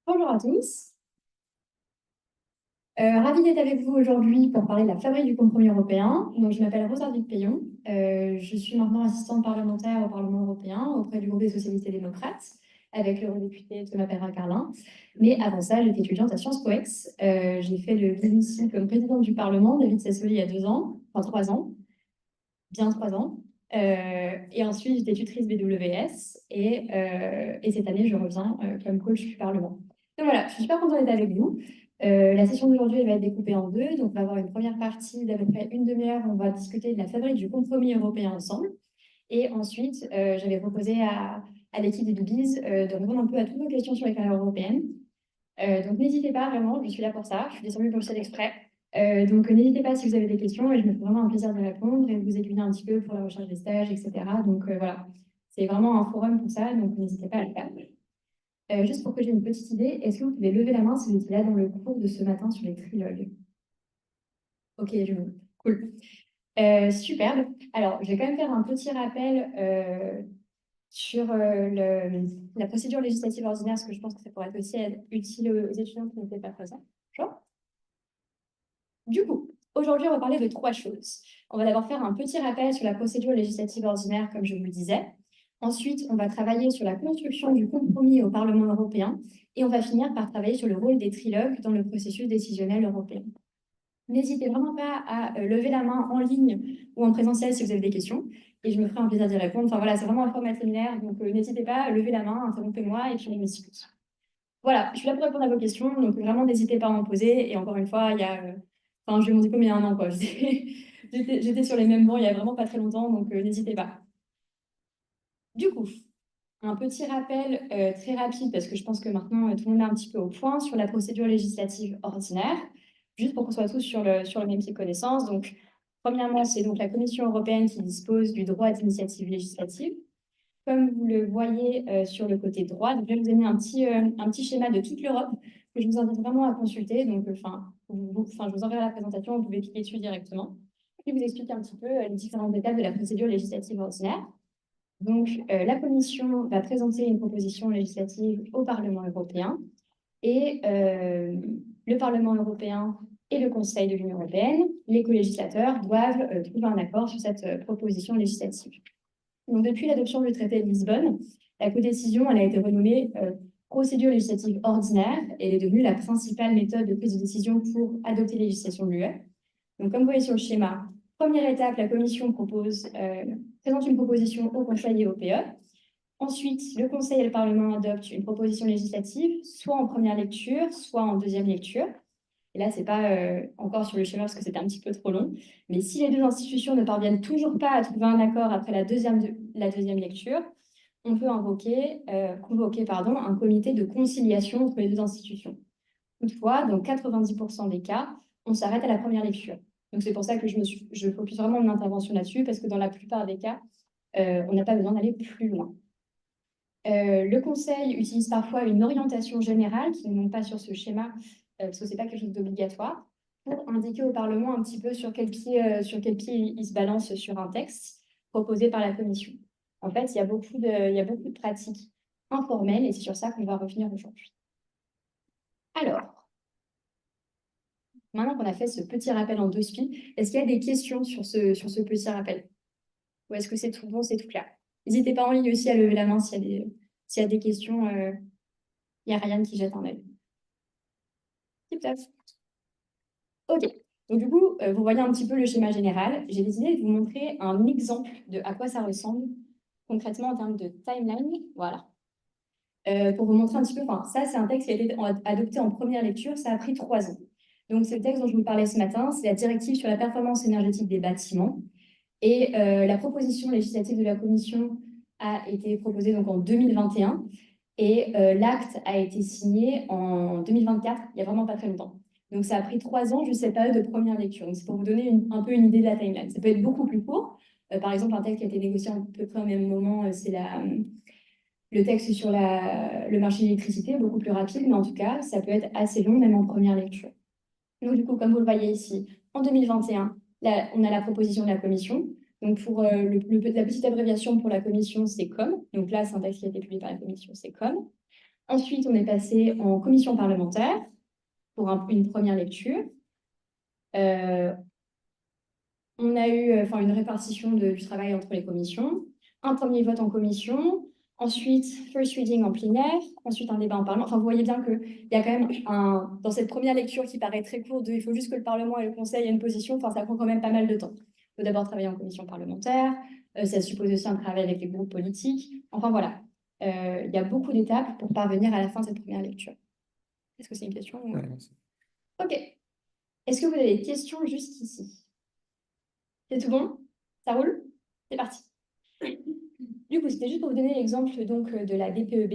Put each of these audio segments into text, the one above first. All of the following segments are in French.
Bonjour à tous. Ravie d'être avec vous aujourd'hui pour parler de la fabrique du compromis européen. Donc, je m'appelle Rosa Payon. Je suis maintenant assistante parlementaire au Parlement européen auprès du groupe des socialistes et démocrates avec l'eurodéputé Thomas Perrin-Carlin. Mais avant ça, j'étais étudiante à Sciences Po Ex. J'ai fait le BBC comme présidente du Parlement, David Sassoli, il y a 2 ans, enfin 3 ans, bien 3 ans. Et ensuite, j'étais tutrice BWS et cette année, je reviens comme coach du Parlement. Donc voilà, je suis super contente d'être avec vous. La session d'aujourd'hui elle va être découpée en deux. Donc, on va avoir une première partie d'à peu près une demi-heure. On va discuter de la fabrique du compromis européen ensemble. Et ensuite, j'avais proposé à l'équipe des Doobies de répondre un peu à toutes vos questions sur les carrières européennes. Donc, n'hésitez pas, vraiment, je suis là pour ça. Je suis descendue pour le ciel exprès. Donc, n'hésitez pas si vous avez des questions et je me fais vraiment un plaisir de répondre et de vous aiguiller un petit peu pour la recherche des stages, etc. Donc, voilà, c'est vraiment un forum pour ça, donc n'hésitez pas à le faire. Juste pour que j'ai une petite idée, est-ce que vous pouvez lever la main si vous étiez là dans le cours de ce matin sur les trilogues? Ok, cool. Superbe. Alors, je vais quand même faire un petit rappel sur la procédure législative ordinaire, parce que je pense que ça pourrait être aussi utile aux étudiants qui n'étaient pas présents. Bonjour. Du coup, aujourd'hui, on va parler de 3 choses. On va d'abord faire un petit rappel sur la procédure législative ordinaire, comme je vous le disais. Ensuite, on va travailler sur la construction du compromis au Parlement européen. Et on va finir par travailler sur le rôle des trilogues dans le processus décisionnel européen. N'hésitez vraiment pas à lever la main en ligne ou en présentiel si vous avez des questions. Et je me ferai un plaisir d'y répondre. Enfin voilà, c'est vraiment un format séminaire. Donc n'hésitez pas à lever la main, interrompez-moi et puis on discute. Voilà, je suis là pour répondre à vos questions. Donc vraiment, n'hésitez pas à en poser. Et encore une fois, il y a... Enfin, j'ai eu mon diplôme il y a 1 an, quoi. J'étais sur les mêmes bancs il y a vraiment pas très longtemps. Donc n'hésitez pas. Du coup, un petit rappel très rapide, parce que je pense que maintenant, tout le monde est un petit peu au point sur la procédure législative ordinaire, juste pour qu'on soit tous sur le même pied de connaissance. Donc, premièrement, c'est donc la Commission européenne qui dispose du droit d'initiative législative. Comme vous le voyez sur le côté droit, donc je vais vous donner un petit schéma de toute l'Europe que je vous invite vraiment à consulter. Donc, je vous enverrai la présentation, vous pouvez cliquer dessus directement. Et vous explique un petit peu les différentes étapes de la procédure législative ordinaire. Donc, la Commission va présenter une proposition législative au Parlement européen et le Parlement européen et le Conseil de l'Union européenne, les co-législateurs, doivent trouver un accord sur cette proposition législative. Donc, depuis l'adoption du traité de Lisbonne, la codécision elle a été renommée procédure législative ordinaire et elle est devenue la principale méthode de prise de décision pour adopter les législations de l'UE. Donc, comme vous voyez sur le schéma, première étape, la Commission présente une proposition au Conseil et au PE. Ensuite, le Conseil et le Parlement adoptent une proposition législative, soit en première lecture, soit en deuxième lecture. Et là, ce n'est pas encore sur le schéma parce que c'était un petit peu trop long. Mais si les deux institutions ne parviennent toujours pas à trouver un accord après la deuxième lecture, on peut convoquer un comité de conciliation entre les deux institutions. Toutefois, dans 90% des cas, on s'arrête à la première lecture. Donc, c'est pour ça que je focus vraiment mon intervention là-dessus, parce que dans la plupart des cas, on n'a pas besoin d'aller plus loin. Le Conseil utilise parfois une orientation générale qui ne monte pas sur ce schéma, parce que ce n'est pas quelque chose d'obligatoire, pour indiquer au Parlement un petit peu sur quel pied il se balance sur un texte proposé par la Commission. En fait, il y a beaucoup de pratiques informelles et c'est sur ça qu'on va revenir aujourd'hui. Alors, maintenant qu'on a fait ce petit rappel en 2 spi, est-ce qu'il y a des questions sur ce petit rappel? Ou est-ce que c'est tout bon, c'est tout clair? N'hésitez pas en ligne aussi à lever la main s'il y a des questions. Il y a Ryan qui jette un œil. Tip-top. OK. Donc, du coup, vous voyez un petit peu le schéma général. J'ai décidé de vous montrer un exemple de à quoi ça ressemble concrètement en termes de timeline. Voilà. Pour vous montrer un petit peu, ça, c'est un texte qui a été adopté en première lecture. Ça a pris 3 ans. Donc, c'est le texte dont je vous parlais ce matin. C'est la directive sur la performance énergétique des bâtiments. Et la proposition législative de la Commission a été proposée donc en 2021. Et l'acte a été signé en 2024, il n'y a vraiment pas très longtemps. Donc, ça a pris 3 ans juste cette période de première lecture. Donc, c'est pour vous donner un peu une idée de la timeline. Ça peut être beaucoup plus court. Par exemple, un texte qui a été négocié à peu près au même moment, c'est le texte sur le marché de l'électricité, beaucoup plus rapide, mais en tout cas, ça peut être assez long, même en première lecture. Donc, du coup, comme vous le voyez ici, en 2021, là, on a la proposition de la Commission. Donc, pour la petite abréviation pour la commission, c'est COM. Donc là, c'est un texte qui a été publié par la commission, c'est COM. Ensuite, on est passé en commission parlementaire pour une première lecture. On a eu une répartition du travail entre les commissions, un premier vote en commission, ensuite first reading en plénière, ensuite un débat en parlement. Enfin, vous voyez bien qu'il y a quand même dans cette première lecture qui paraît très courte, il faut juste que le Parlement et le Conseil aient une position, enfin, ça prend quand même pas mal de temps. Il faut d'abord travailler en commission parlementaire, ça suppose aussi un travail avec les groupes politiques. Enfin, voilà, il y a beaucoup d'étapes pour parvenir à la fin de cette première lecture. Est-ce que c'est une question ou... Ok. Est-ce que vous avez des questions jusqu'ici? C'est tout bon? Ça roule? C'est parti. Du coup, c'était juste pour vous donner l'exemple donc de la DPEB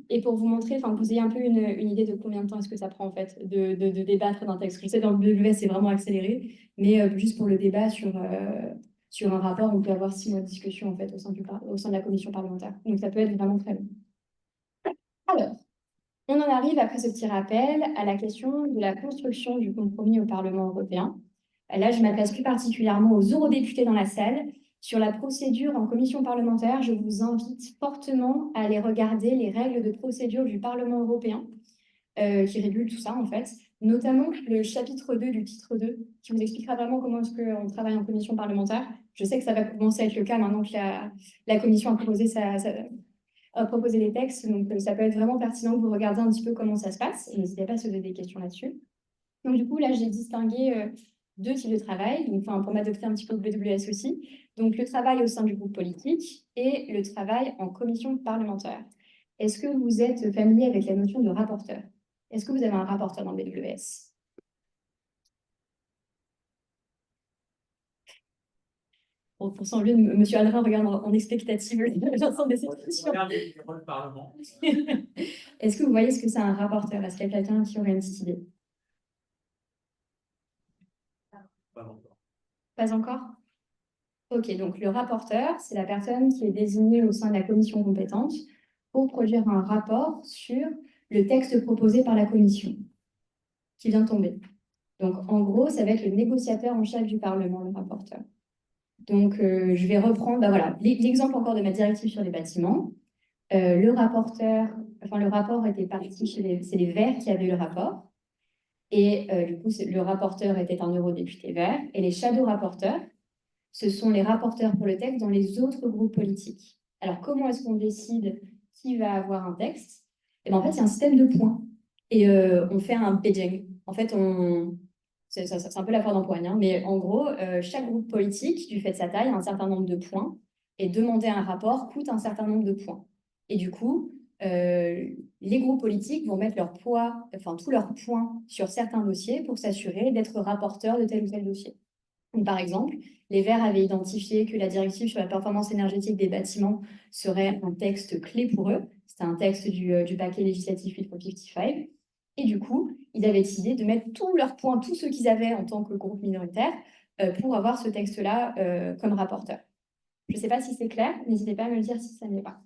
et pour vous montrer, que vous ayez un peu une idée de combien de temps est-ce que ça prend en fait de débattre d'un texte. Je sais, dans le BES, c'est vraiment accéléré, mais juste pour le débat sur un rapport, on peut avoir 6 mois de discussion en fait au sein de la commission parlementaire. Donc ça peut être vraiment très long. Alors, on en arrive après ce petit rappel à la question de la construction du compromis au Parlement européen. Là, je m'adresse plus particulièrement aux eurodéputés dans la salle. Sur la procédure en commission parlementaire, je vous invite fortement à aller regarder les règles de procédure du Parlement européen qui régulent tout ça, en fait, notamment le chapitre 2 du titre 2, qui vous expliquera vraiment comment est-ce qu'on travaille en commission parlementaire. Je sais que ça va commencer à être le cas maintenant que la commission a proposé les textes, donc ça peut être vraiment pertinent que vous regardiez un petit peu comment ça se passe, et n'hésitez pas à se poser des questions là-dessus. Donc, du coup, là, j'ai distingué 2 types de travail, donc, pour m'adopter un petit peu au BWS aussi. Donc, le travail au sein du groupe politique et le travail en commission parlementaire. Est-ce que vous êtes familier avec la notion de rapporteur? Est-ce que vous avez un rapporteur dans le BWS? Bon, pour ça, M. Aldrin regarde en expectative l'ensemble des questions. Est-ce que vous voyez ce que c'est un rapporteur? Est-ce qu'il y a quelqu'un qui aurait une petite idée? Pas encore. Pas encore? Ok, donc le rapporteur, c'est la personne qui est désignée au sein de la commission compétente pour produire un rapport sur le texte proposé par la commission qui vient de tomber. Donc, en gros, ça va être le négociateur en chef du Parlement, le rapporteur. Donc, je vais reprendre l'exemple encore de ma directive sur les bâtiments. Le rapport était parti c'est les Verts qui avaient le rapport. Et du coup, le rapporteur était un eurodéputé vert. Et les shadow rapporteurs, ce sont les rapporteurs pour le texte dans les autres groupes politiques. Alors, comment est-ce qu'on décide qui va avoir un texte? Et bien, en fait, il y a un système de points. Et on fait un paging. En fait, c'est un peu la foire d'empoigne, hein, mais en gros, chaque groupe politique, du fait de sa taille, a un certain nombre de points. Et demander un rapport coûte un certain nombre de points. Et du coup, les groupes politiques vont mettre tous leurs points sur certains dossiers pour s'assurer d'être rapporteurs de tel ou tel dossier. Donc, par exemple, les Verts avaient identifié que la directive sur la performance énergétique des bâtiments serait un texte clé pour eux. C'était un texte du paquet législatif Fit for 55. Et du coup, ils avaient décidé de mettre tous leurs points, tous ceux qu'ils avaient en tant que groupe minoritaire, pour avoir ce texte-là comme rapporteur. Je ne sais pas si c'est clair, n'hésitez pas à me le dire si ça ne l'est pas.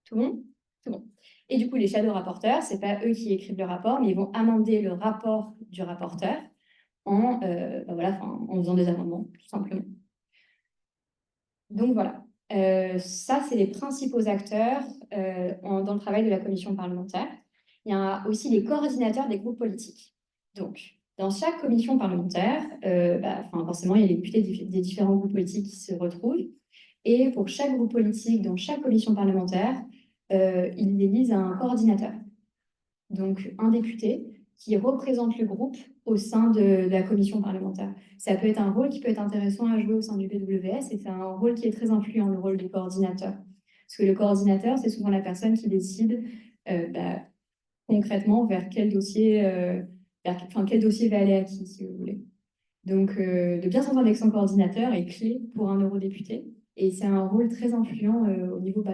Tout bon? Tout bon. Et du coup, les shadow rapporteurs, ce n'est pas eux qui écrivent le rapport, mais ils vont amender le rapport du rapporteur en faisant des amendements, tout simplement. Donc voilà, ça, c'est les principaux acteurs dans le travail de la commission parlementaire. Il y a aussi les coordinateurs des groupes politiques. Donc, dans chaque commission parlementaire, forcément, il y a les députés des différents groupes politiques qui se retrouvent. Et pour chaque groupe politique, dans chaque commission parlementaire, ils élisent un coordinateur. Donc, un député qui représente le groupe au sein de la commission parlementaire. Ça peut être un rôle qui peut être intéressant à jouer au sein du PWS et c'est un rôle qui est très influent, le rôle du coordinateur. Parce que le coordinateur, c'est souvent la personne qui décide concrètement vers quel dossier, quel dossier va aller à qui, si vous voulez. Donc, de bien s'entendre avec son coordinateur est clé pour un eurodéputé et c'est un rôle très influent au niveau de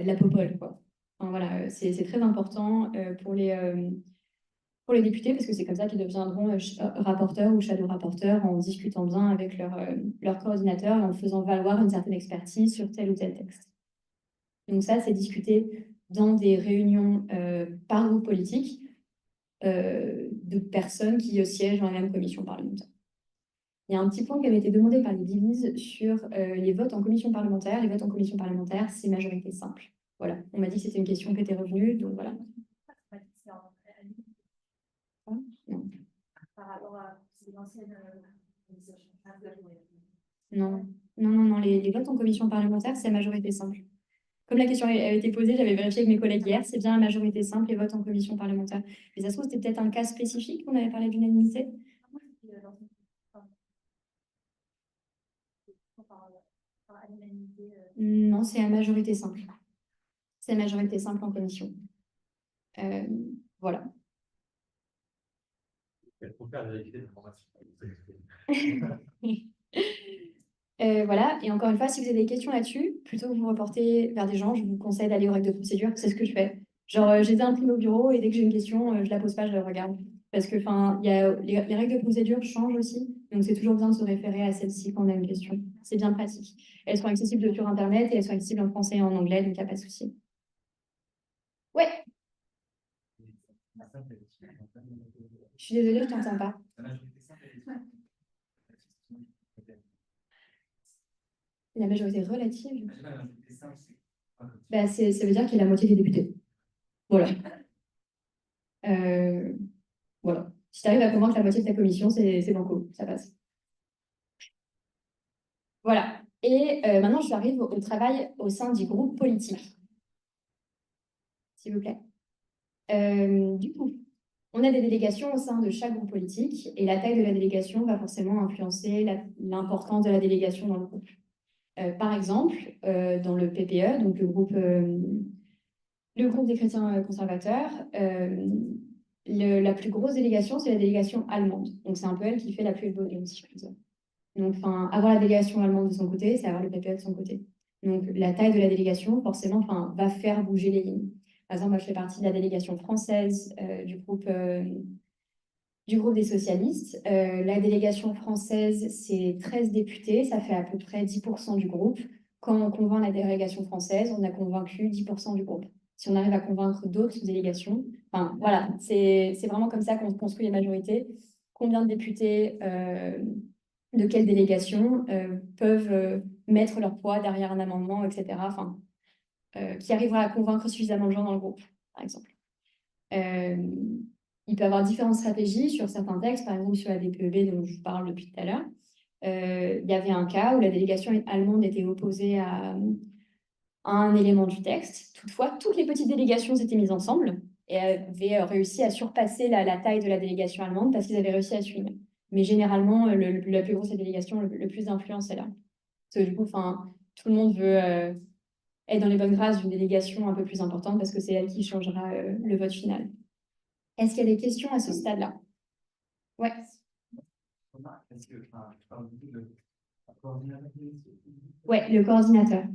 la popole, quoi. Enfin, voilà, c'est très important pour les députés, parce que c'est comme ça qu'ils deviendront rapporteurs ou shadow rapporteurs en discutant bien avec leur coordinateur et en faisant valoir une certaine expertise sur tel ou tel texte. Donc ça, c'est discuté dans des réunions par groupe politique de personnes qui siègent dans la même commission parlementaire. il y a un petit point qui avait été demandé par les divises sur les votes en commission parlementaire. Les votes en commission parlementaire, c'est majorité simple. Voilà, on m'a dit que c'était une question qui était revenue, donc voilà. Non. Par rapport à l'ancienne. Non, non, non, non, les votes en commission parlementaire, c'est à majorité simple. Comme la question avait été posée, j'avais vérifié avec mes collègues hier, c'est bien à majorité simple les votes en commission parlementaire. Mais ça se trouve, c'était peut-être un cas spécifique, on avait parlé d'unanimité. Non, c'est à majorité simple. C'est à majorité simple en commission. Voilà. Pour faire vérifier l'information. Voilà, et encore une fois, si vous avez des questions là-dessus, plutôt que vous reporter vers des gens, je vous conseille d'aller aux règles de procédure, c'est ce que je fais. Genre, j'ai imprimé au bureau et dès que j'ai une question, je la pose pas, je la regarde. Parce que, enfin, les règles de procédure changent aussi, donc c'est toujours bien de se référer à celles-ci quand on a une question. C'est bien pratique. Elles sont accessibles sur Internet et elles sont accessibles en français et en anglais, donc il n'y a pas de souci. Ouais. Je suis désolée, je t'entends pas. La majorité relative. Bah, ça veut dire qu'il y a la moitié des députés. Voilà. Voilà. Si tu arrives à convaincre la moitié de ta commission, c'est banco, ça passe. Voilà. Et maintenant, j'arrive au travail au sein du groupe politique. S'il vous plaît. Du coup, on a des délégations au sein de chaque groupe politique et la taille de la délégation va forcément influencer l'importance de la délégation dans le groupe. Par exemple, dans le PPE, donc le groupe des chrétiens conservateurs, la plus grosse délégation, c'est la délégation allemande. Donc, c'est un peu elle qui fait la pluie et le beau temps, si je puis dire. Donc, avoir la délégation allemande de son côté, c'est avoir le PPE de son côté. Donc, la taille de la délégation, forcément, va faire bouger les lignes. Par exemple, moi, je fais partie de la délégation française du groupe des socialistes. La délégation française, c'est 13 députés, ça fait à peu près 10% du groupe. Quand on convainc la délégation française, on a convaincu 10% du groupe. Si on arrive à convaincre d'autres délégations, enfin voilà, c'est vraiment comme ça qu'on construit les majorités. Combien de députés de quelle délégation peuvent mettre leur poids derrière un amendement, etc. Enfin, qui arrivera à convaincre suffisamment de gens dans le groupe, par exemple. Il peut y avoir différentes stratégies sur certains textes, par exemple sur la DPEB dont je vous parle depuis tout à l'heure. Il y avait un cas où la délégation allemande était opposée à un élément du texte. Toutefois, toutes les petites délégations s'étaient mises ensemble et avaient réussi à surpasser la taille de la délégation allemande parce qu'ils avaient réussi à suivre. Mais généralement, la plus grosse délégation, le plus d'influence est là. Parce que du coup, tout le monde veut être dans les bonnes grâces d'une délégation un peu plus importante parce que c'est elle qui changera le vote final. Est-ce qu'il y a des questions à ce stade-là? Ouais. Ouais, le coordinateur.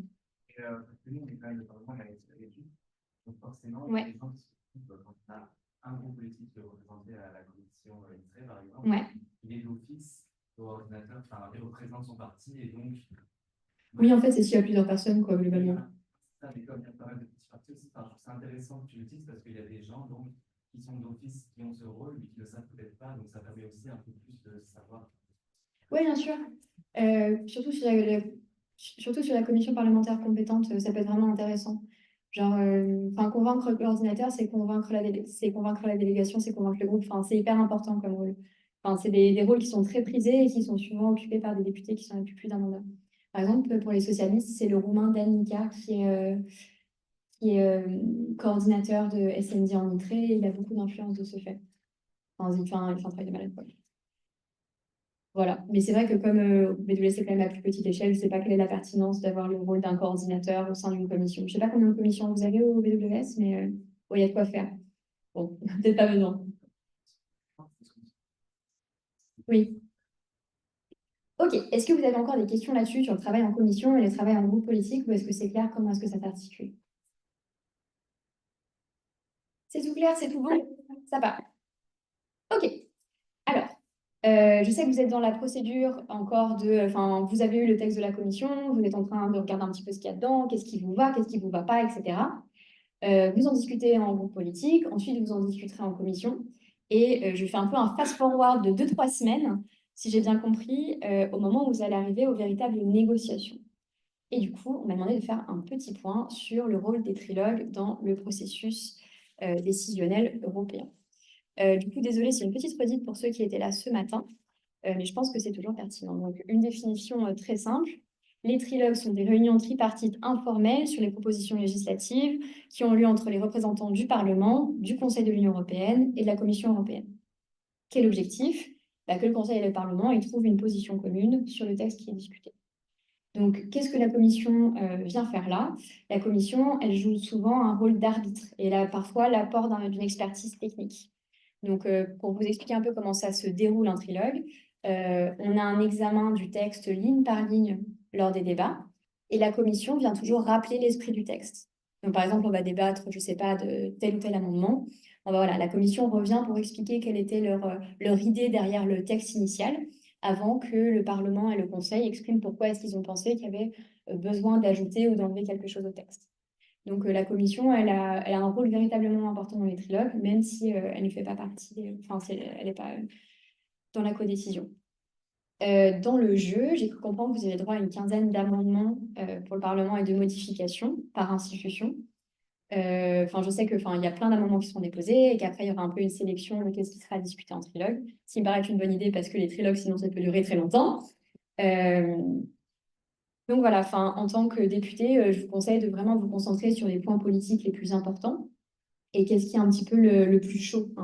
Donc forcément, ouais. les gens qui se quand on a un groupe politique qui est représenté à la commission INSEE, par exemple, ouais. il est d'office au ordinateur, enfin, il représente son parti et donc. Oui, en fait, c'est s'il y a plusieurs personnes, quoi, globalement. Mais comme il y a pas mal de petits partis aussi, c'est intéressant que tu le dises parce qu'il y a des gens donc, qui sont d'office, qui ont ce rôle, mais qui ne le savent peut-être pas, donc ça permet aussi un peu plus de savoir. Oui, bien sûr. Surtout sur la commission parlementaire compétente, ça peut être vraiment intéressant. Genre, convaincre l'ordinateur, c'est convaincre la délégation, c'est convaincre le groupe. C'est hyper important comme rôle. C'est des rôles qui sont très prisés et qui sont souvent occupés par des députés qui sont depuis plus d'un mandat. Par exemple, pour les socialistes, c'est le roumain Danica qui est coordinateur de SND en Mitré et il a beaucoup d'influence de ce fait. Il fait un travail de malade. Voilà, mais c'est vrai que comme BWS c'est quand même à plus petite échelle, je ne sais pas quelle est la pertinence d'avoir le rôle d'un coordinateur au sein d'une commission. Je ne sais pas combien de commissions vous avez au BWS, mais il y a de quoi faire. Bon, peut-être pas besoin. Oui. Ok, est-ce que vous avez encore des questions là-dessus sur le travail en commission et le travail en groupe politique, ou est-ce que c'est clair comment est-ce que ça s'articule? C'est tout clair, c'est tout bon? Ça va. Ok. Alors, je sais que vous êtes dans la procédure encore vous avez eu le texte de la commission, vous êtes en train de regarder un petit peu ce qu'il y a dedans, qu'est-ce qui vous va, qu'est-ce qui ne vous va pas, etc. Vous en discutez en groupe politique, ensuite vous en discuterez en commission. Et je fais un peu un fast-forward de 2-3 semaines si j'ai bien compris, au moment où vous allez arriver aux véritables négociations. Et du coup, on m'a demandé de faire un petit point sur le rôle des trilogues dans le processus décisionnel européen. Du coup, désolée, c'est une petite redite pour ceux qui étaient là ce matin, mais je pense que c'est toujours pertinent. Donc, une définition très simple. Les trilogues sont des réunions tripartites informelles sur les propositions législatives qui ont lieu entre les représentants du Parlement, du Conseil de l'Union européenne et de la Commission européenne. Quel objectif? Que le Conseil et le Parlement y trouvent une position commune sur le texte qui est discuté. Donc, qu'est-ce que la Commission vient faire là? La Commission, elle joue souvent un rôle d'arbitre et elle a parfois l'apport d'une expertise technique. Donc, pour vous expliquer un peu comment ça se déroule un trilogue, on a un examen du texte ligne par ligne lors des débats et la Commission vient toujours rappeler l'esprit du texte. Donc, par exemple, on va débattre, je ne sais pas, de tel ou tel amendement. Voilà, la Commission revient pour expliquer quelle était leur idée derrière le texte initial avant que le Parlement et le Conseil expriment pourquoi est-ce qu'ils ont pensé qu'il y avait besoin d'ajouter ou d'enlever quelque chose au texte. Donc la Commission, elle a un rôle véritablement important dans les trilogues, même si elle ne fait pas partie, elle n'est pas dans la codécision. Dans le jeu, j'ai cru comprendre que vous avez droit à une quinzaine d'amendements pour le Parlement et de modifications par institution. Je sais qu'il y a plein d'amendements qui seront déposés et qu'après, il y aura un peu une sélection de ce qui sera discuté en trilogue. Ce qui me paraît une bonne idée parce que les trilogues, sinon, ça peut durer très longtemps. Donc voilà, en tant que député, je vous conseille de vraiment vous concentrer sur les points politiques les plus importants et qu'est-ce qui est un petit peu le plus chaud.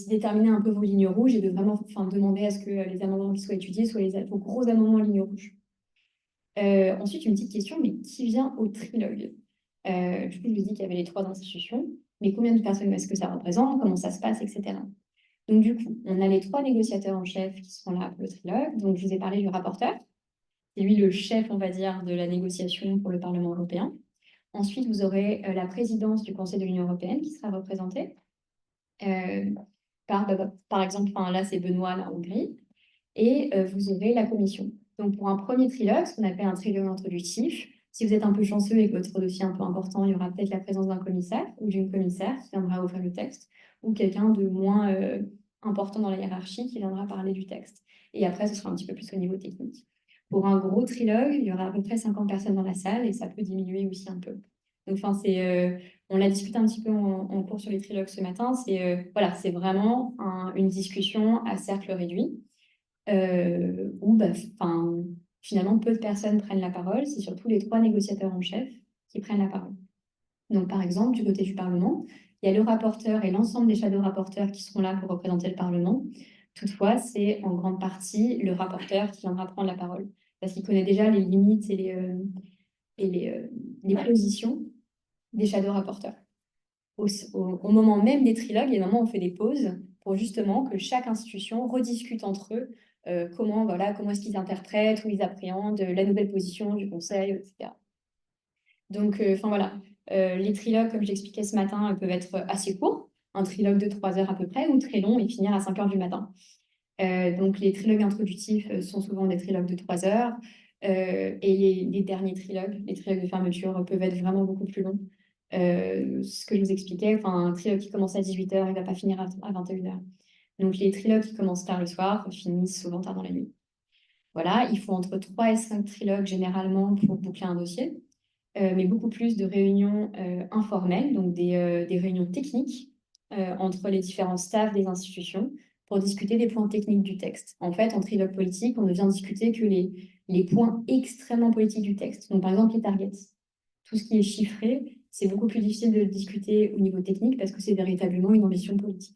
Déterminer un peu vos lignes rouges et de vraiment demander à ce que les amendements qui soient étudiés soient vos gros amendements lignes rouges. Ensuite, une petite question, mais qui vient au trilogue? Du coup, je vous dis qu'il y avait les 3 institutions, mais combien de personnes est-ce que ça représente? Comment ça se passe, etc. Donc du coup, on a les 3 négociateurs en chef qui seront là pour le trilogue. Donc je vous ai parlé du rapporteur. C'est lui le chef, on va dire, de la négociation pour le Parlement européen. Ensuite, vous aurez la présidence du Conseil de l'Union européenne qui sera représentée par exemple, là, c'est Benoît, la Hongrie. Et vous aurez la commission. Donc, pour un premier trilogue, ce qu'on appelle un trilogue introductif, si vous êtes un peu chanceux et que votre dossier est un peu important, il y aura peut-être la présence d'un commissaire ou d'une commissaire qui viendra ouvrir le texte, ou quelqu'un de moins important dans la hiérarchie qui viendra parler du texte. Et après, ce sera un petit peu plus au niveau technique. Pour un gros trilogue, il y aura à peu près 50 personnes dans la salle et ça peut diminuer aussi un peu. Donc, on l'a discuté un petit peu en cours sur les trilogues ce matin. C'est vraiment une discussion à cercle réduit où finalement peu de personnes prennent la parole. C'est surtout les 3 négociateurs en chef qui prennent la parole. Donc, par exemple, du côté du Parlement, il y a le rapporteur et l'ensemble des shadow rapporteurs qui seront là pour représenter le Parlement. Toutefois, c'est en grande partie le rapporteur qui viendra prendre la parole parce qu'il connaît déjà les limites et les positions des shadow rapporteurs. Au moment même des trilogues, il y a des moments où on fait des pauses pour justement que chaque institution rediscute entre eux comment est-ce qu'ils interprètent ou ils appréhendent la nouvelle position du Conseil, etc. Donc, les trilogues, comme j'expliquais ce matin, peuvent être assez courts, un trilogue de 3 heures à peu près, ou très long et finir à 5 heures du matin. Donc, les trilogues introductifs sont souvent des trilogues de 3 heures, et les derniers trilogues, les trilogues de fermeture, peuvent être vraiment beaucoup plus longs. Ce que je vous expliquais, un trilogue qui commence à 18 heures, il ne va pas finir à 21 heures. Donc, les trilogues qui commencent tard le soir finissent souvent tard dans la nuit. Voilà, il faut entre 3 et 5 trilogues généralement pour boucler un dossier, mais beaucoup plus de réunions informelles, donc des réunions techniques entre les différents staffs des institutions pour discuter des points techniques du texte. En fait, en trilogue politique, on ne vient discuter que les points extrêmement politiques du texte. Donc, par exemple, les targets. Tout ce qui est chiffré, c'est beaucoup plus difficile de le discuter au niveau technique parce que c'est véritablement une ambition politique.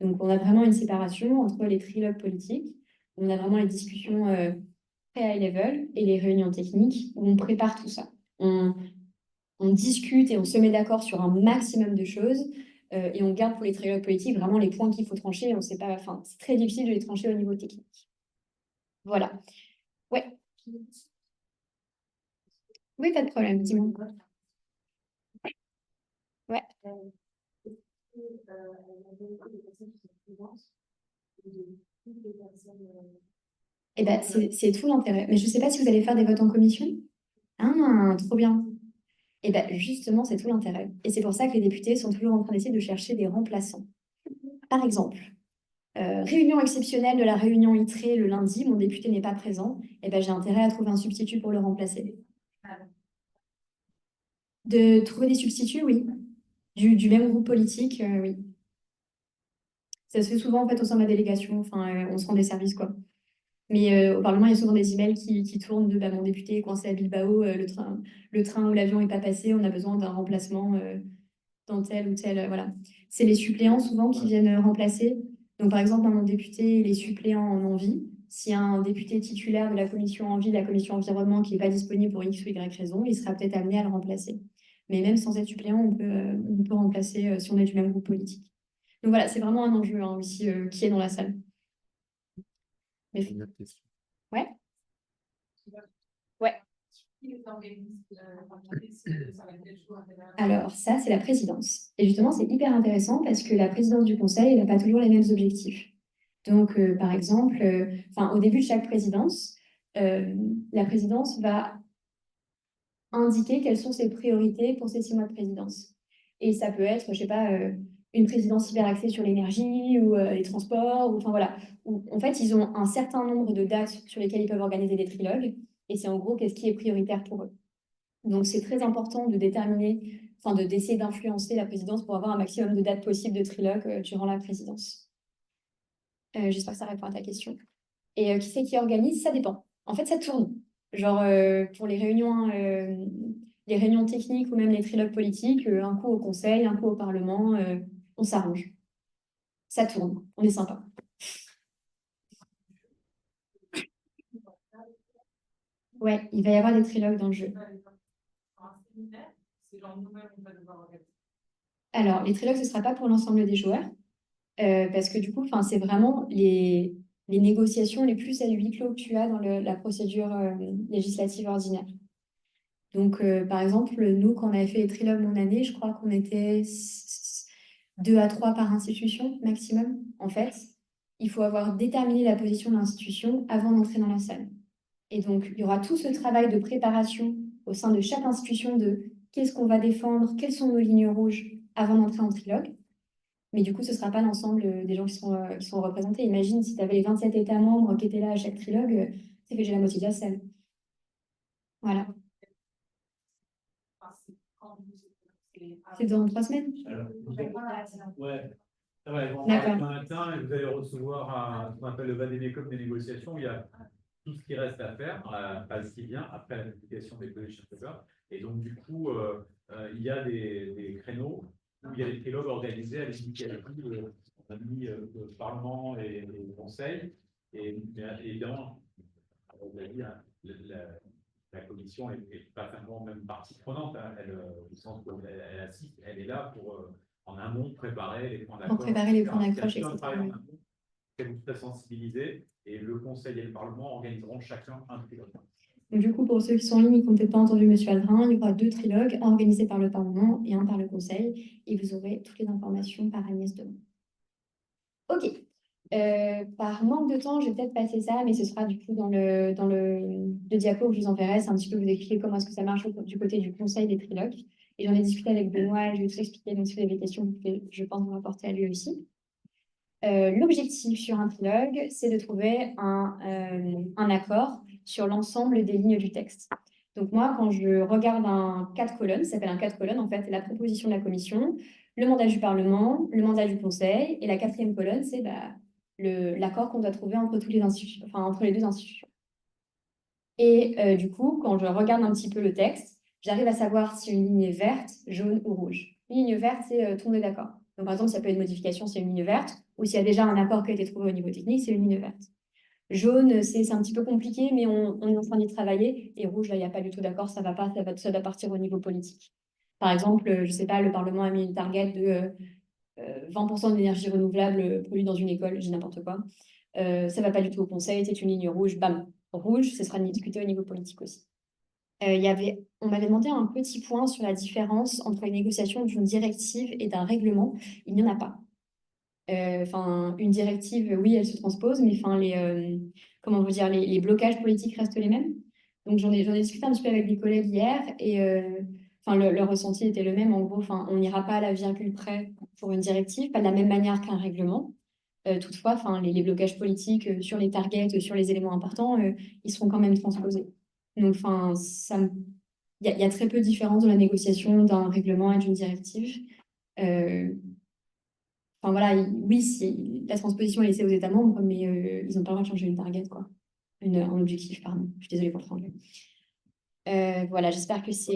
Donc, on a vraiment une séparation entre les trilogues politiques, où on a vraiment les discussions très high level et les réunions techniques où on prépare tout ça. On discute et on se met d'accord sur un maximum de choses et on garde pour les trilogues politiques vraiment les points qu'il faut trancher. On sait pas, c'est très difficile de les trancher au niveau technique. Voilà. Ouais. Oui, pas de problème, dis-moi. Ouais. Eh ben, c'est tout l'intérêt. Mais je ne sais pas si vous allez faire des votes en commission. Ah, trop bien. Et bien, justement, c'est tout l'intérêt. Et c'est pour ça que les députés sont toujours en train d'essayer de chercher des remplaçants. Par exemple, Réunion exceptionnelle de la réunion ITRE le lundi, mon député n'est pas présent, et ben, j'ai intérêt à trouver un substitut pour le remplacer. De trouver des substituts, oui. Du même groupe politique, oui. Ça se fait souvent en fait au sein de ma délégation, enfin, on se rend des services quoi. Mais au Parlement, il y a souvent des emails qui tournent de bah, mon député est coincé à Bilbao, le train ou l'avion n'est pas passé, on a besoin d'un remplacement dans tel ou tel. Voilà. C'est les suppléants souvent qui viennent remplacer. Donc par exemple, mon député, les suppléants en envie. S'il y a un député titulaire de la commission envie, de la commission environnement qui n'est pas disponible pour X ou Y raison, il sera peut-être amené à le remplacer. Mais même sans être suppléant, on peut remplacer si on est du même groupe politique. Donc voilà, c'est vraiment un enjeu hein, aussi qui est dans la salle. Mais... Ouais. Ouais. Alors ça, c'est la présidence. Et justement, c'est hyper intéressant parce que la présidence du conseil, elle n'a pas toujours les mêmes objectifs. Donc, par exemple, au début de chaque présidence, la présidence va indiquer quelles sont ses priorités pour ces 6 mois de présidence. Et ça peut être, je sais pas, une présidence hyper axée sur l'énergie ou les transports, ou enfin voilà. En fait, ils ont un certain nombre de dates sur lesquelles ils peuvent organiser des trilogues, et c'est en gros qu'est-ce qui est prioritaire pour eux. Donc, c'est très important de déterminer, d'essayer d'influencer la présidence pour avoir un maximum de dates possibles de trilogue durant la présidence. J'espère que ça répond à ta question. Et qui c'est qui organise? Ça dépend. En fait, ça tourne. Genre, pour les réunions techniques ou même les trilogues politiques, un coup au Conseil, un coup au Parlement, on s'arrange. Ça tourne. On est sympa. Ouais, il va y avoir des trilogues dans le jeu. Alors, les trilogues, ce ne sera pas pour l'ensemble des joueurs, parce que du coup, c'est vraiment les négociations les plus à huis clos que tu as dans la procédure législative ordinaire. Donc, par exemple, nous, quand on avait fait les trilogues mon année, je crois qu'on était 2 à 3 par institution maximum. En fait, il faut avoir déterminé la position de l'institution avant d'entrer dans la salle. Et donc, il y aura tout ce travail de préparation au sein de chaque institution de qu'est-ce qu'on va défendre, quelles sont nos lignes rouges avant d'entrer en trilogue. Mais du coup, ce ne sera pas l'ensemble des gens qui sont représentés. Imagine si tu avais les 27 États membres qui étaient là à chaque trilogue, ça fait déjà la moitié de la salle. Voilà. C'est dans 3 semaines. Ouais. D'accord. Matin, vous allez recevoir ce qu'on appelle le vadémécum des négociations. Il y a tout ce qui reste à faire, pas ce qui vient après la publication des position papers. Et donc, du coup, il y a des créneaux où il y a des trilogues organisés à l'initiative on a mis le Parlement et le Conseil. Et évidemment, on a dit, la commission n'est pas vraiment même partie prenante. Hein. Au sens où elle assiste, elle est là pour, en amont, préparer les points d'accroche. Pour préparer les points d'accroche, etc. Vous serez sensibilisés et le Conseil et le Parlement organiseront chacun un trilogue. Donc, du coup, pour ceux qui sont en ligne et qui n'ont peut-être pas entendu M. Aldrin, il y aura 2 trilogues, un organisé par le Parlement et un par le Conseil. Et vous aurez toutes les informations par Agnès demain. OK. Par manque de temps, je vais peut-être passer ça, mais ce sera du coup dans le diapo que je vous enverrai. C'est un petit peu vous expliquer comment est-ce que ça marche du côté du Conseil des trilogues. Et j'en ai discuté avec Benoît, je vais tout expliquer. Donc, si vous avez des questions, vous pouvez, je pense, vous rapporter à lui aussi. L'objectif sur un trilogue, c'est de trouver un accord sur l'ensemble des lignes du texte. Donc moi, quand je regarde un 4 colonnes, ça s'appelle un 4 colonnes, en fait, c'est la proposition de la Commission, le mandat du Parlement, le mandat du Conseil, et la 4e colonne, c'est l'accord qu'on doit trouver entre les 2 institutions. Et du coup, quand je regarde un petit peu le texte, j'arrive à savoir si une ligne est verte, jaune ou rouge. Une ligne verte, c'est tout le monde est d'accord. Donc, par exemple, ça peut être une modification, c'est une ligne verte, ou s'il y a déjà un accord qui a été trouvé au niveau technique, c'est une ligne verte. Jaune, c'est un petit peu compliqué, mais on est en train d'y travailler. Et rouge, là, il n'y a pas du tout d'accord, ça va pas, ça doit partir au niveau politique. Par exemple, je ne sais pas, le Parlement a mis une target de 20% d'énergie renouvelable produite dans une école, je dis n'importe quoi. Ça ne va pas du tout au Conseil, c'est une ligne rouge, bam, rouge, ce sera discuté au niveau politique aussi. On m'avait demandé un petit point sur la différence entre les négociations d'une directive et d'un règlement. Il n'y en a pas. Une directive, oui, elle se transpose, mais comment vous dire, les blocages politiques restent les mêmes. Donc, j'en ai discuté un petit peu avec des collègues hier et le ressenti était le même. En gros, on n'ira pas à la virgule près pour une directive, pas de la même manière qu'un règlement. Toutefois, les blocages politiques sur les targets, sur les éléments importants, ils seront quand même transposés. Donc, il y a très peu de différence dans la négociation d'un règlement et d'une directive. Voilà, oui, la transposition est laissée aux États membres, mais ils n'ont pas le droit de changer une target, quoi. Un objectif, pardon. Je suis désolée pour le franglais. Voilà, j'espère que c'est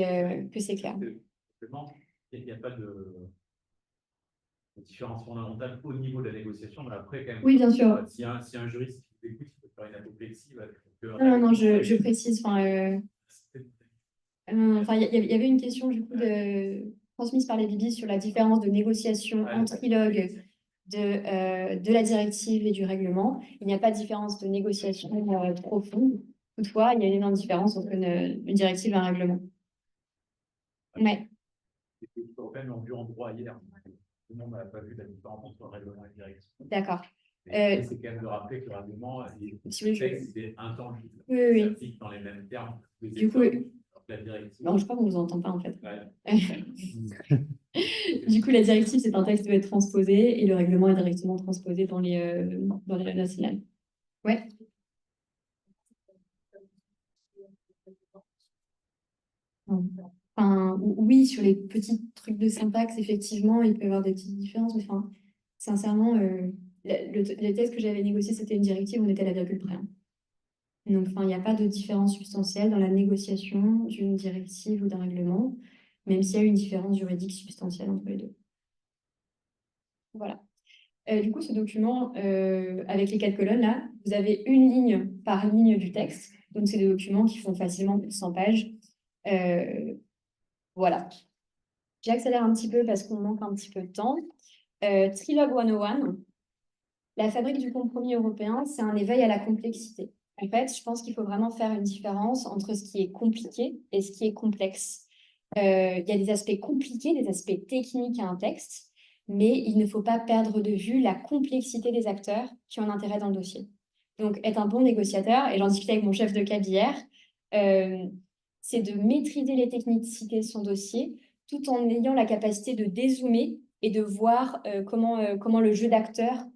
clair. Il n'y a pas de différence fondamentale au niveau de la négociation, mais après, quand même, oui, bien sûr. Si un juriste qui écoute, il peut faire une apoplexie. Non, je précise. Il y avait une question du coup transmise par les Bibis sur la différence de négociation en trilogue de la directive et du règlement. Il n'y a pas de différence de négociation profonde. Toutefois, il y a une énorme différence entre une directive et un règlement. Ouais. Les européennes l'ont vu en droit hier. Tout le monde n'a pas vu la différence entre le règlement et la directive. D'accord. C'est quand même de rappeler que le règlement, c'est intangible. Oui. Ça s'applique dans les mêmes termes. Du coup, la directive. Non, je crois qu'on ne vous entend pas en fait. Ouais. Du coup, la directive, c'est un texte qui doit être transposé et le règlement est directement transposé dans les lois nationales. Ouais. Oui, sur les petits trucs de syntaxe, effectivement, il peut y avoir des petites différences, mais sincèrement, le texte que j'avais négocié, c'était une directive, on était à la virgule près. Hein. Donc, il n'y a pas de différence substantielle dans la négociation d'une directive ou d'un règlement, même s'il y a une différence juridique substantielle entre les deux. Voilà. Du coup, ce document, avec les 4 colonnes, là, vous avez une ligne par ligne du texte. Donc, c'est des documents qui font facilement plus de 100 pages. Voilà. J'accélère un petit peu parce qu'on manque un petit peu de temps. Trilogue 101, la fabrique du compromis européen, c'est un éveil à la complexité. En fait, je pense qu'il faut vraiment faire une différence entre ce qui est compliqué et ce qui est complexe. Il y a des aspects compliqués, des aspects techniques à un texte, mais il ne faut pas perdre de vue la complexité des acteurs qui ont un intérêt dans le dossier. Donc, être un bon négociateur, et j'en discutais avec mon chef de cab hier, c'est de maîtriser les technicités de son dossier tout en ayant la capacité de dézoomer et de voir comment le jeu d'acteurs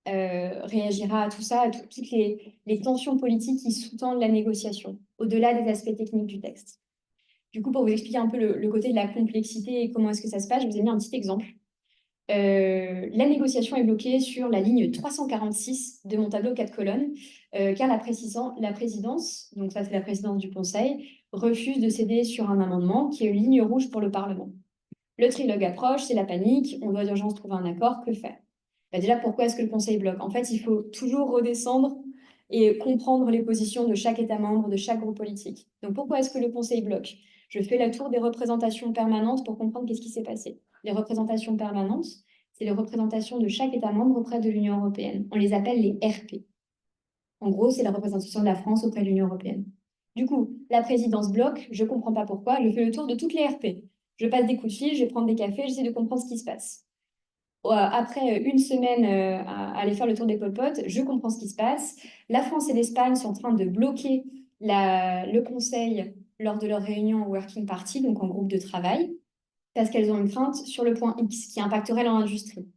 réagira à tout ça, à toutes les tensions politiques qui sous-tendent la négociation, au-delà des aspects techniques du texte. Du coup, pour vous expliquer un peu le côté de la complexité et comment est-ce que ça se passe, je vous ai mis un petit exemple. La négociation est bloquée sur la ligne 346 de mon tableau 4 colonnes, car la présidence, donc ça c'est la présidence du Conseil, refuse de céder sur un amendement qui est une ligne rouge pour le Parlement. Le trilogue approche, c'est la panique, on doit d'urgence trouver un accord, que faire? Déjà, pourquoi est-ce que le Conseil bloque? En fait, il faut toujours redescendre et comprendre les positions de chaque État membre, de chaque groupe politique. Donc, pourquoi est-ce que le Conseil bloque? Je fais la tour des représentations permanentes pour comprendre qu'est-ce qui s'est passé. Les représentations permanentes, c'est les représentations de chaque État membre auprès de l'Union européenne. On les appelle les RP. En gros, c'est la représentation de la France auprès de l'Union européenne. Du coup, la présidence bloque, je ne comprends pas pourquoi, je fais le tour de toutes les RP. Je passe des coups de fil, je vais prendre des cafés, j'essaie de comprendre ce qui se passe. Après une semaine à aller faire le tour des popotes, je comprends ce qui se passe. La France et l'Espagne sont en train de bloquer le Conseil lors de leur réunion Working Party, donc en groupe de travail, parce qu'elles ont une crainte sur le point X qui impacterait leur industrie.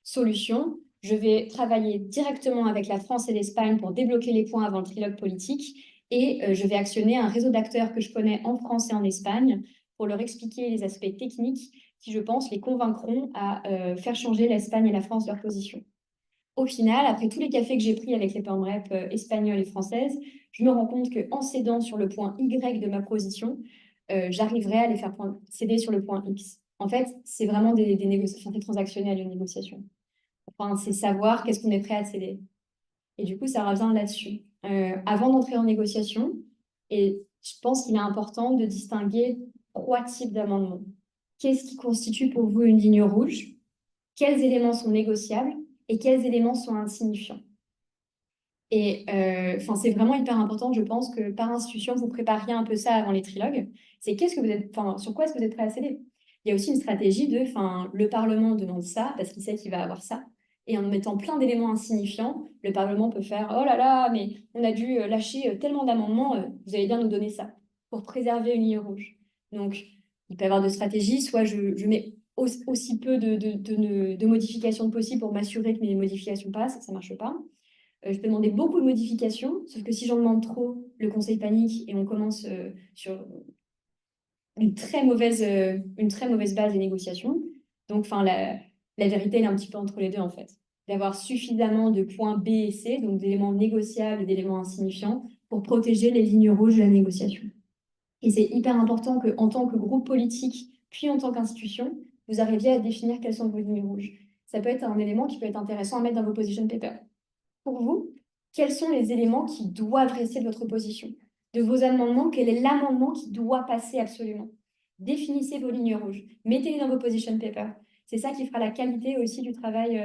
Solution, je vais travailler directement avec la France et l'Espagne pour débloquer les points avant le trilogue politique et je vais actionner un réseau d'acteurs que je connais en France et en Espagne pour leur expliquer les aspects techniques qui, je pense, les convaincront à faire changer l'Espagne et la France leur position. Au final, après tous les cafés que j'ai pris avec les firmes rep espagnoles et françaises, je me rends compte qu'en cédant sur le point Y de ma position, j'arriverai à les faire céder sur le point X. En fait, c'est vraiment des négociations, des transactionnelles, une négociation. Enfin, c'est savoir qu'est-ce qu'on est prêt à céder. Et du coup, ça revient là-dessus. Avant d'entrer en négociation, et je pense qu'il est important de distinguer 3 types d'amendements. Qu'est-ce qui constitue pour vous une ligne rouge? Quels éléments sont négociables? Et quels éléments sont insignifiants? Et c'est vraiment hyper important, je pense, que par institution, vous prépariez un peu ça avant les trilogues. C'est sur quoi est-ce que vous êtes prêt à céder? Il y a aussi une stratégie de, le Parlement demande ça parce qu'il sait qu'il va avoir ça. Et en mettant plein d'éléments insignifiants, le Parlement peut faire « Oh là là, mais on a dû lâcher tellement d'amendements, vous allez bien nous donner ça » pour préserver une ligne rouge. Donc, il peut y avoir deux stratégies. Soit je mets aussi peu de modifications possibles pour m'assurer que mes modifications passent, ça ne marche pas. Je peux demander beaucoup de modifications, sauf que si j'en demande trop, le conseil panique et on commence sur une très mauvaise base des négociations. Donc, la vérité, elle est un petit peu entre les deux, en fait. D'avoir suffisamment de points B et C, donc d'éléments négociables et d'éléments insignifiants, pour protéger les lignes rouges de la négociation. Et c'est hyper important qu'en tant que groupe politique, puis en tant qu'institution, vous arriviez à définir quelles sont vos lignes rouges. Ça peut être un élément qui peut être intéressant à mettre dans vos position papers. Pour vous, quels sont les éléments qui doivent rester de votre position? De vos amendements, quel est l'amendement qui doit passer absolument? Définissez vos lignes rouges. Mettez-les dans vos position papers. C'est ça qui fera la qualité aussi du travail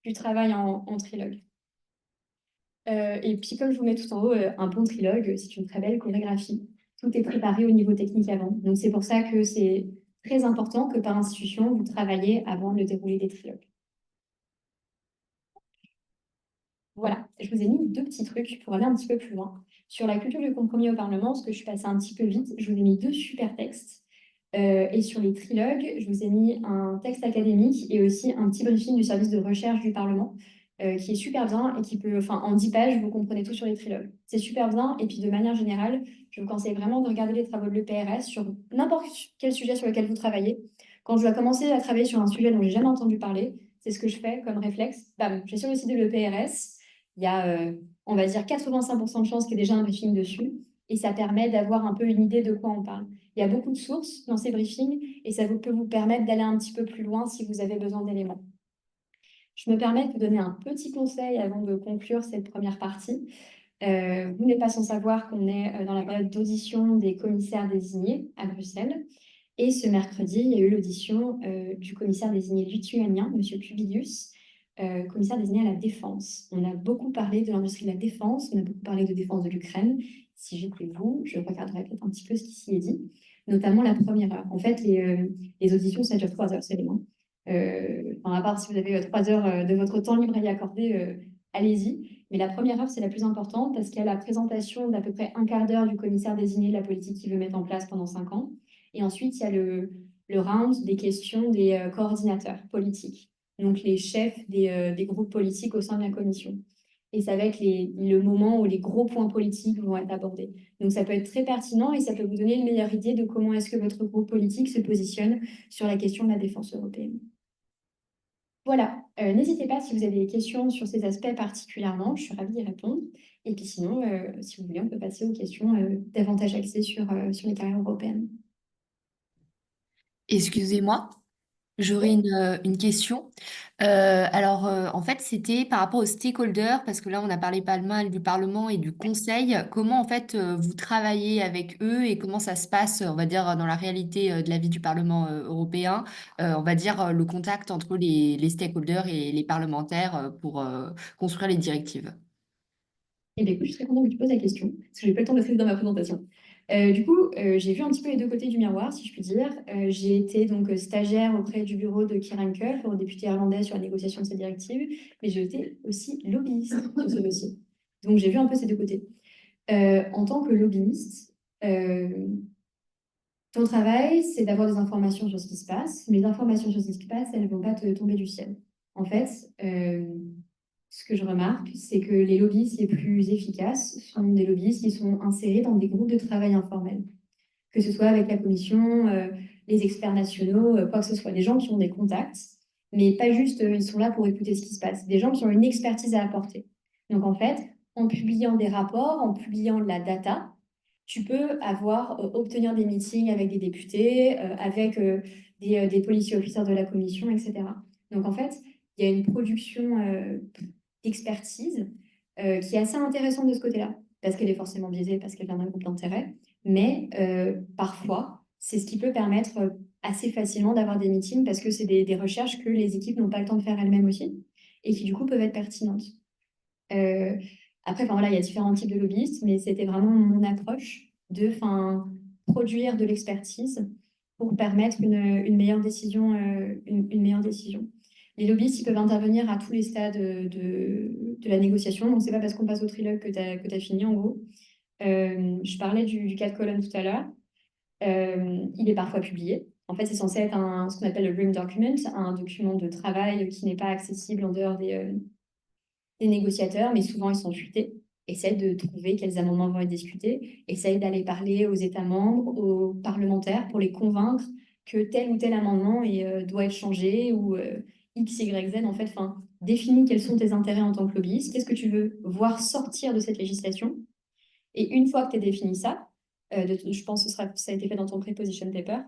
en trilogue. Et puis, comme je vous mets tout en haut, un bon trilogue, c'est une très belle chorégraphie. Tout est préparé au niveau technique avant. Donc, c'est pour ça que c'est très important que par institution, vous travaillez avant de dérouler des trilogues. Voilà, je vous ai mis 2 petits trucs pour aller un petit peu plus loin. Sur la culture du compromis au Parlement, parce que je suis passée un petit peu vite, je vous ai mis 2 super textes. Et sur les trilogues, je vous ai mis un texte académique et aussi un petit briefing du service de recherche du Parlement, qui est super bien et qui peut, en 10 pages, vous comprenez tout sur les trilogues. C'est super bien, et puis de manière générale, je vous conseille vraiment de regarder les travaux de l'EPRS sur n'importe quel sujet sur lequel vous travaillez. Quand je dois commencer à travailler sur un sujet dont j'ai jamais entendu parler, c'est ce que je fais comme réflexe. Bam, je vais sur le site de l'EPRS, il y a, on va dire, 85% de chances qu'il y ait déjà un briefing dessus, et ça permet d'avoir un peu une idée de quoi on parle. Il y a beaucoup de sources dans ces briefings, et ça peut vous permettre d'aller un petit peu plus loin si vous avez besoin d'éléments. Je me permets de vous donner un petit conseil avant de conclure cette première partie. Vous n'êtes pas sans savoir qu'on est dans la période d'audition des commissaires désignés à Bruxelles. Et ce mercredi, il y a eu l'audition du commissaire désigné lituanien, M. Kubilius, commissaire désigné à la défense. On a beaucoup parlé de l'industrie de la défense, on a beaucoup parlé de défense de l'Ukraine. Si j'étais vous, je regarderais peut-être un petit peu ce qui s'y est dit, notamment la première heure. En fait, les auditions, ça dure 3 heures, c'est long. À part si vous avez 3 heures de votre temps libre à y accorder, allez-y. Mais la première heure, c'est la plus importante parce qu'il y a la présentation d'à peu près un quart d'heure du commissaire désigné de la politique qu'il veut mettre en place pendant 5 ans. Et ensuite, il y a le round des questions des coordinateurs politiques, donc les chefs des groupes politiques au sein de la commission. Et ça va être le moment où les gros points politiques vont être abordés. Donc ça peut être très pertinent et ça peut vous donner une meilleure idée de comment est-ce que votre groupe politique se positionne sur la question de la défense européenne. Voilà, n'hésitez pas si vous avez des questions sur ces aspects particulièrement, je suis ravie d'y répondre. Et puis sinon, si vous voulez, on peut passer aux questions davantage axées sur les carrières européennes. Excusez-moi, j'aurais une question. En fait, c'était par rapport aux stakeholders, parce que là, on a parlé pas mal du Parlement et du Conseil. Comment, en fait, vous travaillez avec eux et comment ça se passe, on va dire, dans la réalité de la vie du Parlement européen, on va dire, le contact entre les stakeholders et les parlementaires pour construire les directives. Eh bien, écoute, je suis très contente que tu poses la question, parce que j'ai pas le temps de faire dans ma présentation. J'ai vu un petit peu les 2 côtés du miroir, si je puis dire. J'ai été donc stagiaire auprès du bureau de Kieran Cuffe, eurodéputé irlandais sur la négociation de cette directive, mais j'ai été aussi lobbyiste sur ce dossier. Donc, j'ai vu un peu ces 2 côtés. En tant que lobbyiste, ton travail, c'est d'avoir des informations sur ce qui se passe, mais les informations sur ce qui se passe, elles ne vont pas te tomber du ciel. En fait, ce que je remarque, c'est que les lobbyistes les plus efficaces sont des lobbyistes qui sont insérés dans des groupes de travail informels, que ce soit avec la commission, les experts nationaux, quoi que ce soit, des gens qui ont des contacts, mais pas juste ils sont là pour écouter ce qui se passe, des gens qui ont une expertise à apporter. Donc en fait, en publiant des rapports, en publiant de la data, tu peux obtenir des meetings avec des députés, avec des policy officers de la commission, etc. Donc en fait, il y a une production d'expertise qui est assez intéressante de ce côté-là, parce qu'elle est forcément biaisée, parce qu'elle vient d'un groupe d'intérêt, mais parfois, c'est ce qui peut permettre assez facilement d'avoir des meetings, parce que c'est des recherches que les équipes n'ont pas le temps de faire elles-mêmes aussi, et qui du coup peuvent être pertinentes. Après, voilà, il y a différents types de lobbyistes, mais c'était vraiment mon approche de produire de l'expertise pour permettre une meilleure décision, une meilleure décision. Les lobbyistes, ils peuvent intervenir à tous les stades de la négociation. Donc, ce n'est pas parce qu'on passe au trilogue que tu as fini, en gros. Je parlais du 4 colonnes tout à l'heure. Il est parfois publié. En fait, c'est censé être ce qu'on appelle le RIM document, un document de travail qui n'est pas accessible en dehors des négociateurs, mais souvent ils sont fuités. Essaye de trouver quels amendements vont être discutés, essaye d'aller parler aux États membres, aux parlementaires pour les convaincre que tel ou tel amendement doit être changé ou X, Y, Z. En fait, définis quels sont tes intérêts en tant que lobbyiste, qu'est-ce que tu veux voir sortir de cette législation. Et une fois que tu as défini ça, je pense que ça a été fait dans ton preposition paper,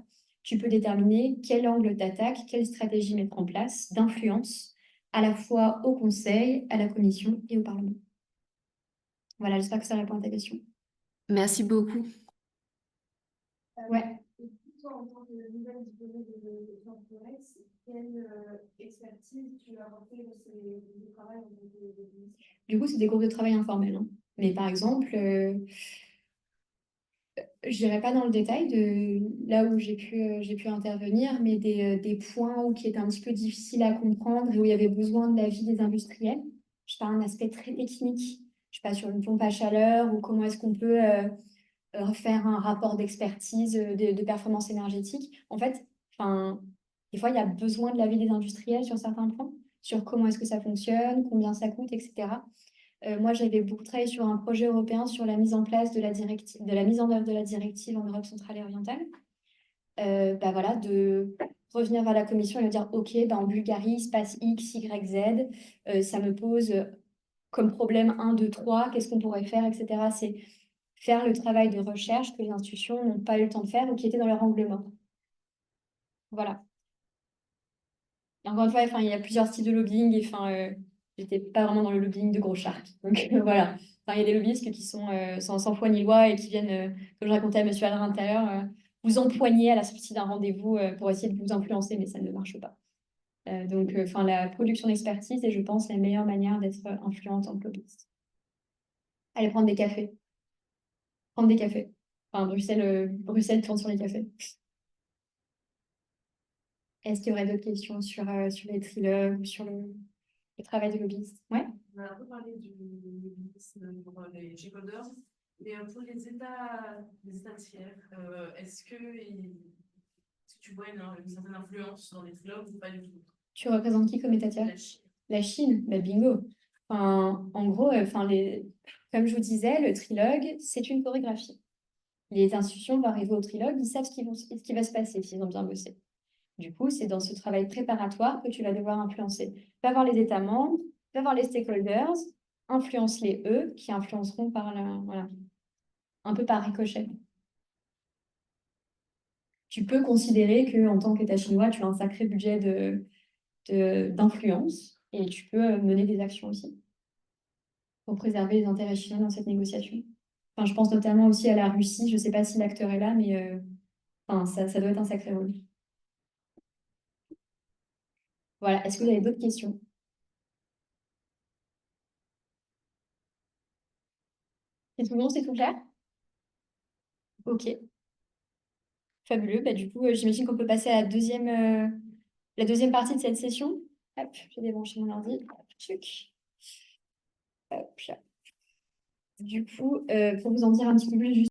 tu peux déterminer quel angle d'attaque, quelle stratégie mettre en place d'influence à la fois au Conseil, à la Commission et au Parlement. Voilà, j'espère que ça répond à ta question. Merci beaucoup. Ouais. Et toi, en tant que nouvelle diplômée de Jean Florès, quelle expertise tu as apporté dans ce travail en tant que... Du coup, c'est des groupes de travail informels, hein. Mais par exemple, je n'irai pas dans le détail de là où j'ai pu intervenir, mais des points qui étaient un petit peu difficiles à comprendre et où il y avait besoin de l'avis des industriels. Je sais pas, un aspect très technique. Je sais pas, sur une pompe à chaleur ou comment est-ce qu'on peut faire un rapport d'expertise de performance énergétique. En fait, des fois, il y a besoin de l'avis des industriels sur certains points, sur comment est-ce que ça fonctionne, combien ça coûte, etc. Moi, j'avais beaucoup travaillé sur un projet européen sur la mise en place de la mise en œuvre de la directive en Europe centrale et orientale. Voilà, de revenir vers la commission et de dire, OK, en Bulgarie, il se passe X, Y, Z. Ça me pose comme problème 1, 2, 3, qu'est-ce qu'on pourrait faire, etc. C'est faire le travail de recherche que les institutions n'ont pas eu le temps de faire ou qui était dans leur angle mort. Voilà. Et encore une fois, il y a plusieurs styles de lobbying et j'étais pas vraiment dans le lobbying de gros sharks. Donc voilà. Il y a des lobbyistes qui sont sans foi ni loi et qui viennent, comme je racontais à monsieur Adrien tout à l'heure, vous empoigner à la sortie d'un rendez-vous pour essayer de vous influencer, mais ça ne marche pas. Donc, la production d'expertise est, je pense, la meilleure manière d'être influente en lobbyiste. Allez prendre des cafés. Prendre des cafés. Bruxelles tourne sur les cafés. Est-ce qu'il y aurait d'autres questions sur les trilogues ou sur le travail de lobbyiste? Ouais. On a un peu parlé du lobbyisme pour les stakeholders, mais pour les États tiers, est-ce que tu vois une certaine influence dans les trilogues ou pas du tout? Tu représentes qui comme État tiers? La Chine. La Chine, bingo. En gros, comme je vous disais, le trilogue, c'est une chorégraphie. Les institutions vont arriver au trilogue, ils savent ce qui va se passer s'ils ont bien bossé. Du coup, c'est dans ce travail préparatoire que tu vas devoir influencer. Va voir les États membres, va voir les stakeholders, influence-les eux, qui influenceront un peu par ricochet. Tu peux considérer qu'en tant qu'État chinois, tu as un sacré budget d'influence et tu peux mener des actions aussi pour préserver les intérêts chinois dans cette négociation. Je pense notamment aussi à la Russie. Je ne sais pas si l'acteur est là, mais ça doit être un sacré rôle. Voilà. Est-ce que vous avez d'autres questions? C'est tout bon, c'est tout clair? Ok. Fabuleux. Du coup, j'imagine qu'on peut passer à la deuxième partie de cette session. Hop, j'ai débranché mon ordi. Hop, tchuc. Hop, là. Du coup, pour vous en dire un petit peu plus